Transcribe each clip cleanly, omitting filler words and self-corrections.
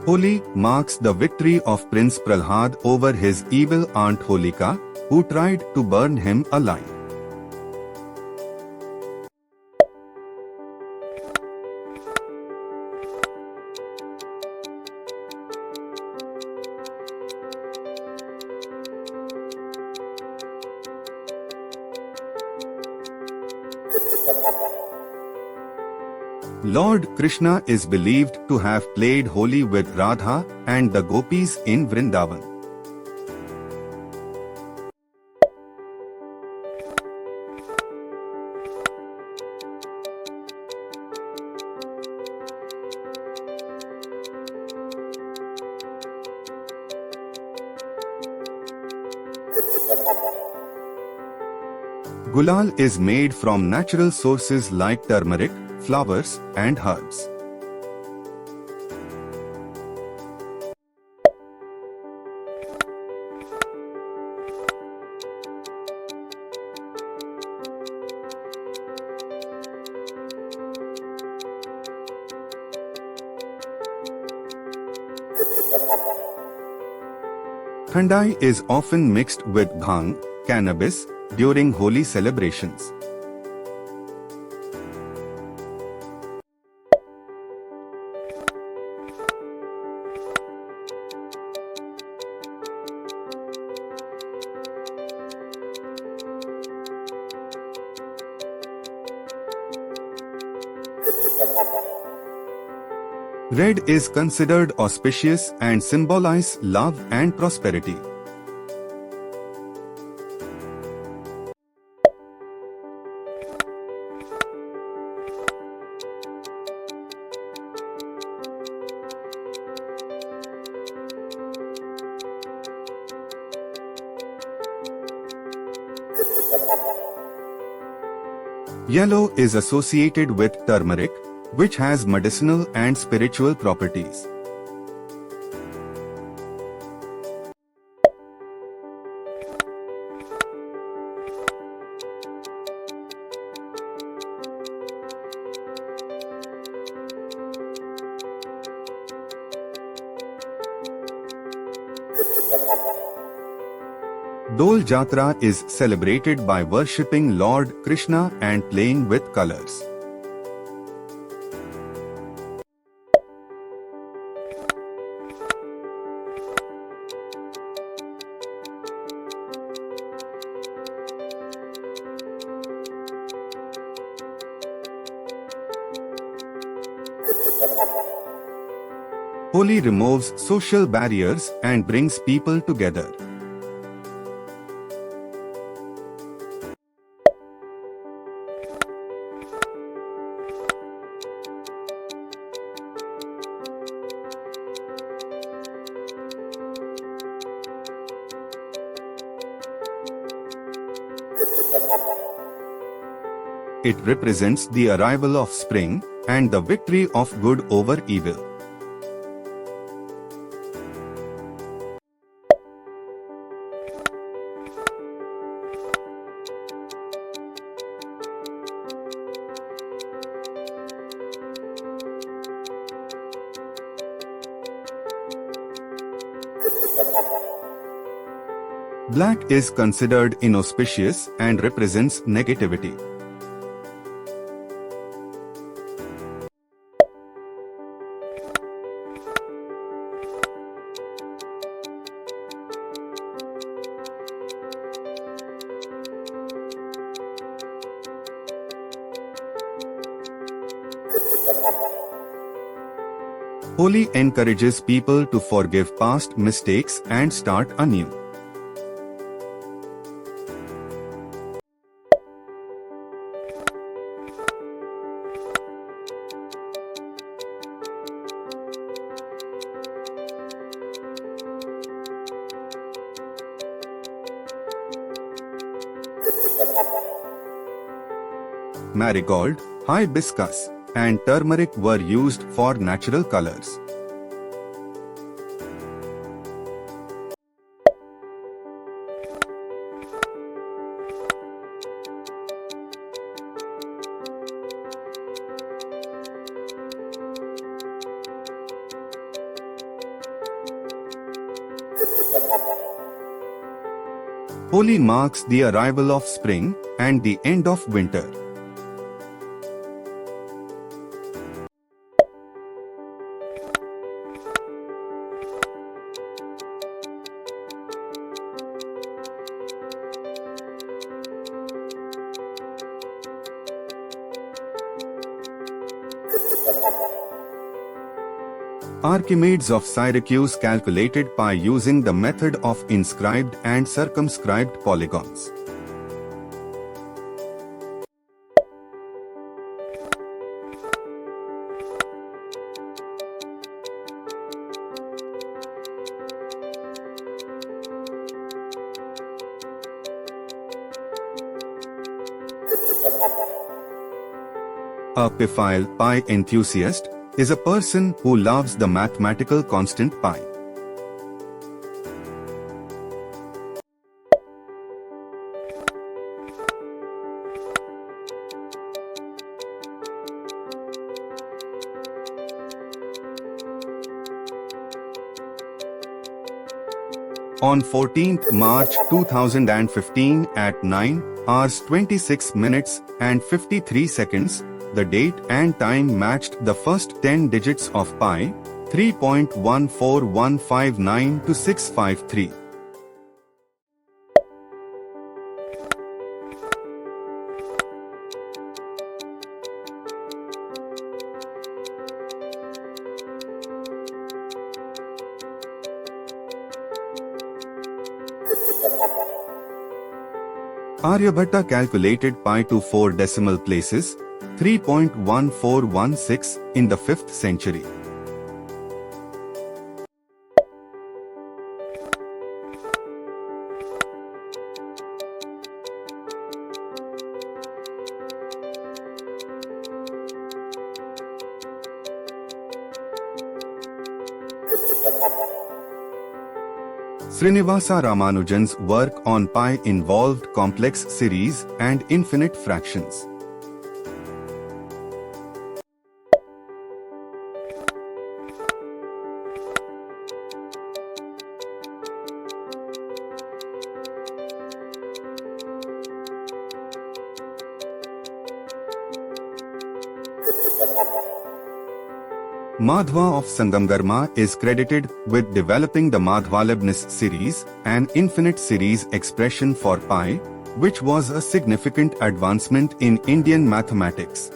Holi marks the victory of Prince Prahlad over his evil aunt Holika, who tried to burn him alive. Lord Krishna is believed to have played Holi with Radha and the gopis in Vrindavan. Gulal is made from natural sources like turmeric, flowers, and herbs. Thandai is often mixed with bhang, cannabis, during Holi celebrations. Red is considered auspicious and symbolizes love and prosperity. Yellow is associated with turmeric, which has medicinal and spiritual properties. Dol Jatra is celebrated by worshipping Lord Krishna and playing with colors. Holi removes social barriers and brings people together. It represents the arrival of spring and the victory of good over evil. Black is considered inauspicious and represents negativity. Holi encourages people to forgive past mistakes and start anew. Marigold, hibiscus, and turmeric were used for natural colors. Holi marks the arrival of spring and the end of winter. Archimedes of Syracuse calculated pi using the method of inscribed and circumscribed polygons. A Pfile pi enthusiast is a person who loves the mathematical constant pi. On 14th March 2015 at 9 hours 26 minutes and 53 seconds, the date and time matched the first 10 digits of pi, 3.14159 to 653. Aryabhatta calculated pi to 4 decimal places, 3.1416 in the 5th century. Srinivasa Ramanujan's work on pi involved complex series and infinite fractions. Madhva of Sangamgarma is credited with developing the Madhva-Leibniz series, an infinite series expression for pi, which was a significant advancement in Indian mathematics.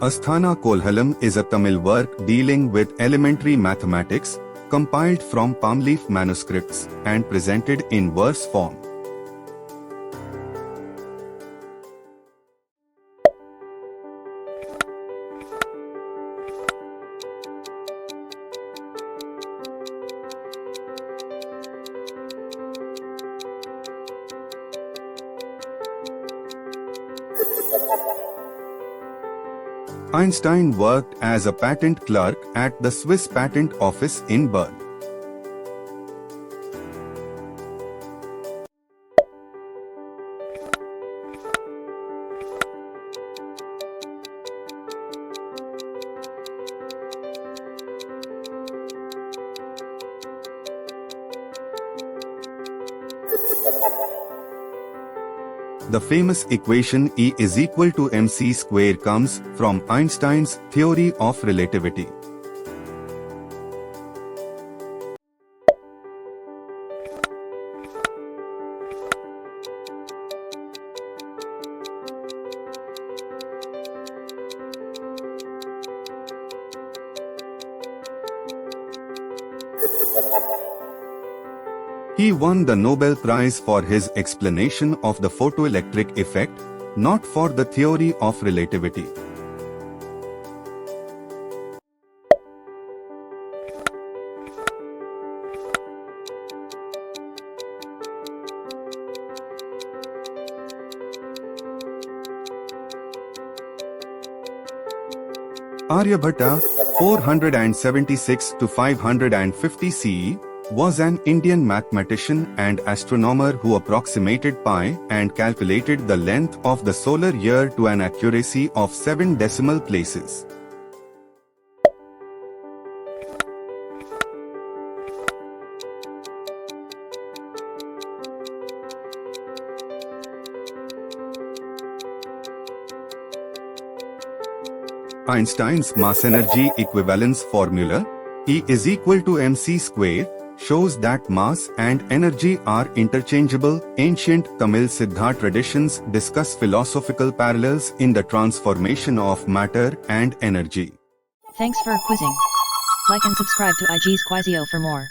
Asthana Kolhalam is a Tamil work dealing with elementary mathematics, compiled from palm leaf manuscripts and presented in verse form. Einstein worked as a patent clerk at the Swiss Patent Office in Bern. The famous equation E is equal to mc square comes from Einstein's theory of relativity. He won the Nobel Prize for his explanation of the photoelectric effect, not for the theory of relativity. Aryabhatta, 476 to 550 CE, was an Indian mathematician and astronomer who approximated pi and calculated the length of the solar year to an accuracy of 7 decimal places. Einstein's mass-energy equivalence formula, E is equal to mc square, shows that mass and energy are interchangeable. Ancient Tamil Siddha traditions discuss philosophical parallels in the transformation of matter and energy. Thanks for quizzing. Like and subscribe to IG's Quizio for more.